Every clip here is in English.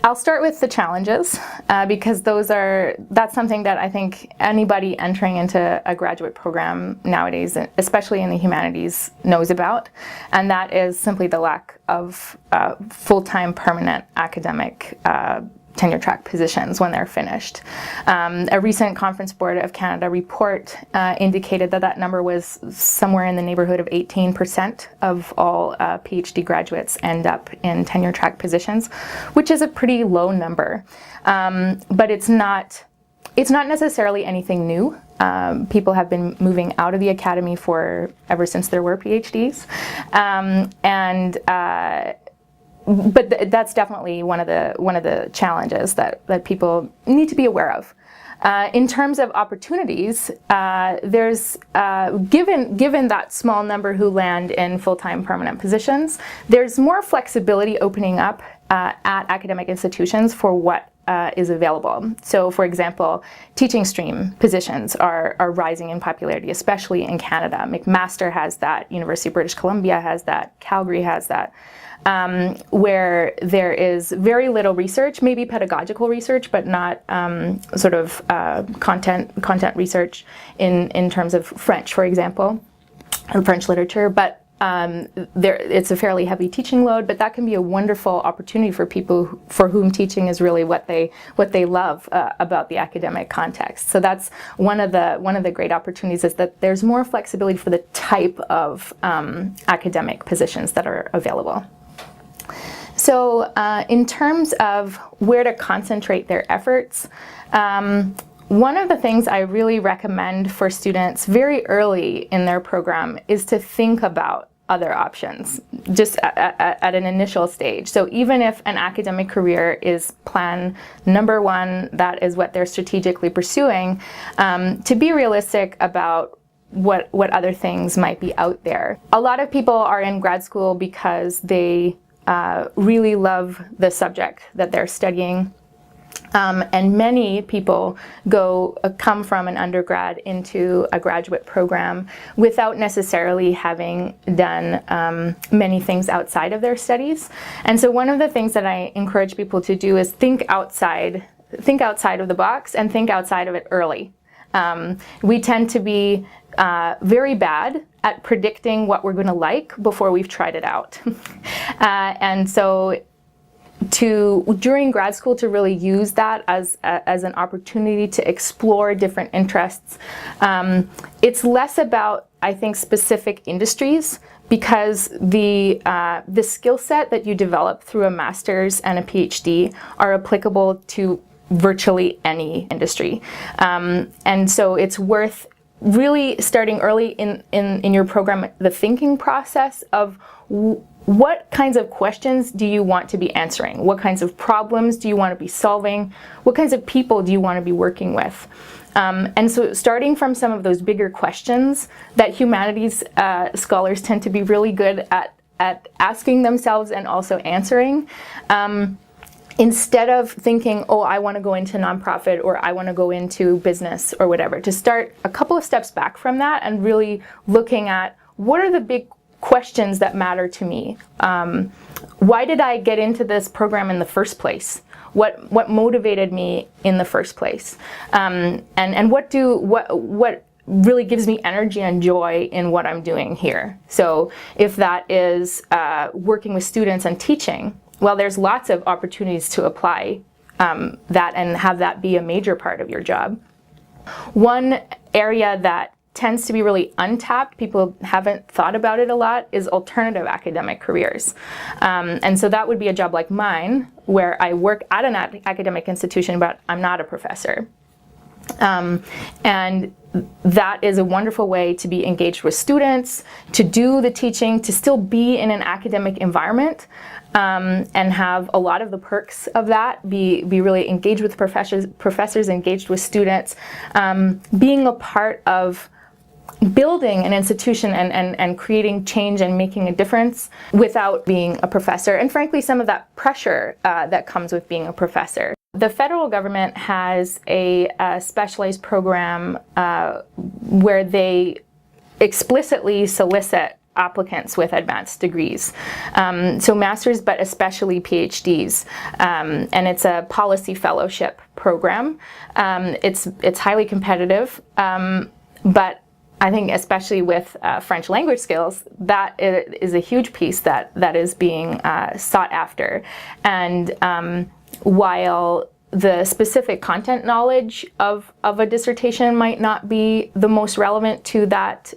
I'll start with the challenges because that's something that I think anybody entering into a graduate program nowadays, especially in the humanities, knows about, and that is simply the lack of full-time permanent academic tenure track positions when they're finished. A recent Conference Board of Canada report indicated that number was somewhere in the neighborhood of 18% of all PhD graduates end up in tenure track positions, which is a pretty low number. But it's not necessarily anything new. People have been moving out of the academy ever since there were PhDs. But that's definitely one of the challenges that people need to be aware of. In terms of opportunities, there's given that small number who land in full-time permanent positions, there's more flexibility opening up at academic institutions for what is available. So, for example, teaching stream positions are rising in popularity, especially in Canada. McMaster has that, University of British Columbia has that, Calgary has that. Where there is very little research, maybe pedagogical research, but not content research in terms of French, for example, and French literature. But it's a fairly heavy teaching load, but that can be a wonderful opportunity for people for whom teaching is really what they love about the academic context. So that's one of the great opportunities, is that there's more flexibility for the type of academic positions that are available. So in terms of where to concentrate their efforts, one of the things I really recommend for students very early in their program is to think about other options, just at an initial stage. So even if an academic career is plan number one, that is what they're strategically pursuing, to be realistic about what other things might be out there. A lot of people are in grad school because they really love the subject that they're studying. And many people come from an undergrad into a graduate program without necessarily having done many things outside of their studies. And so one of the things that I encourage people to do is think outside of the box and think outside of it early. We tend to be very bad at predicting what we're going to like before we've tried it out. And so during grad school, to really use that as an opportunity to explore different interests. It's less about, I think, specific industries, because the skill set that you develop through a master's and a PhD are applicable to virtually any industry. And so it's worth really starting early in your program, the thinking process of what kinds of questions do you want to be answering? What kinds of problems do you want to be solving? What kinds of people do you want to be working with? And so starting from some of those bigger questions that humanities scholars tend to be really good at asking themselves and also answering, instead of thinking, oh, I want to go into nonprofit or I want to go into business or whatever, to start a couple of steps back from that and really looking at what are the big questions that matter to me. Why did I get into this program in the first place? What motivated me in the first place? And what really gives me energy and joy in what I'm doing here? So if that is working with students and teaching, well, there's lots of opportunities to apply that and have that be a major part of your job. One area that tends to be really untapped, people haven't thought about it a lot, is alternative academic careers. And so that would be a job like mine, where I work at an academic institution, but I'm not a professor. And that is a wonderful way to be engaged with students, to do the teaching, to still be in an academic environment, and have a lot of the perks of that, be really engaged with professors, engaged with students, being a part of building an institution and creating change and making a difference without being a professor, and frankly some of that pressure that comes with being a professor. The federal government has a specialized program where they explicitly solicit applicants with advanced degrees. So masters, but especially PhDs. And it's a policy fellowship program. It's highly competitive, but I think especially with French language skills, that is a huge piece that is being sought after. And while the specific content knowledge of a dissertation might not be the most relevant to that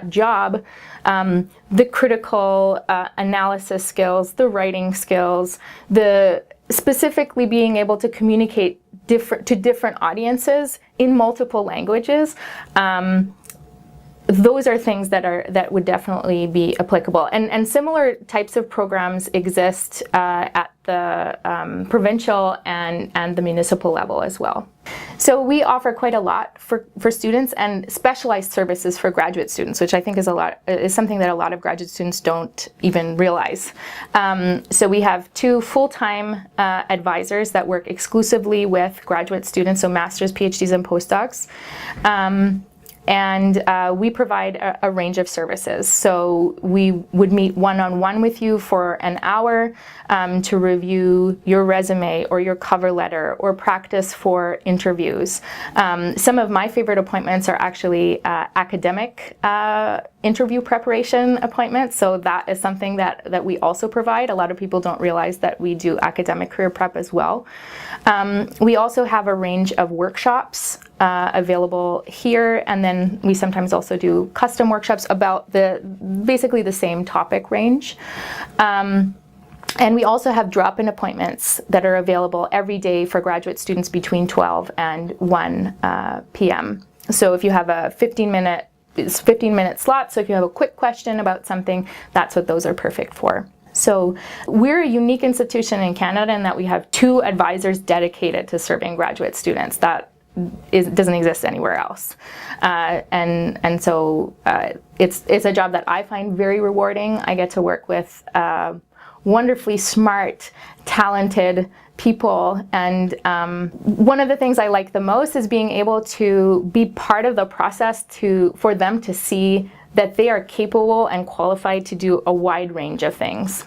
job, the critical analysis skills, the writing skills, the specifically being able to communicate to different audiences in multiple languages, those are things that would definitely be applicable. And similar types of programs exist at the provincial and the municipal level as well. So we offer quite a lot for students, and specialized services for graduate students, which I think is something that a lot of graduate students don't even realize. So we have 2 full-time advisors that work exclusively with graduate students, so masters, PhDs, and postdocs. And we provide a range of services. So we would meet one-on-one with you for an hour to review your resume or your cover letter or practice for interviews. Some of my favorite appointments are actually academic interview preparation appointments. So that is something that we also provide. A lot of people don't realize that we do academic career prep as well. We also have a range of workshops available here, and then we sometimes also do custom workshops about basically the same topic range. And we also have drop-in appointments that are available every day for graduate students between 12 and 1 p.m. So if you have a 15-minute slot, so if you have a quick question about something, that's what those are perfect for. So we're a unique institution in Canada in that we have 2 advisors dedicated to serving graduate students. That doesn't exist anywhere else, and so it's a job that I find very rewarding. I get to work with wonderfully smart, talented people, and one of the things I like the most is being able to be part of the process for them to see that they are capable and qualified to do a wide range of things.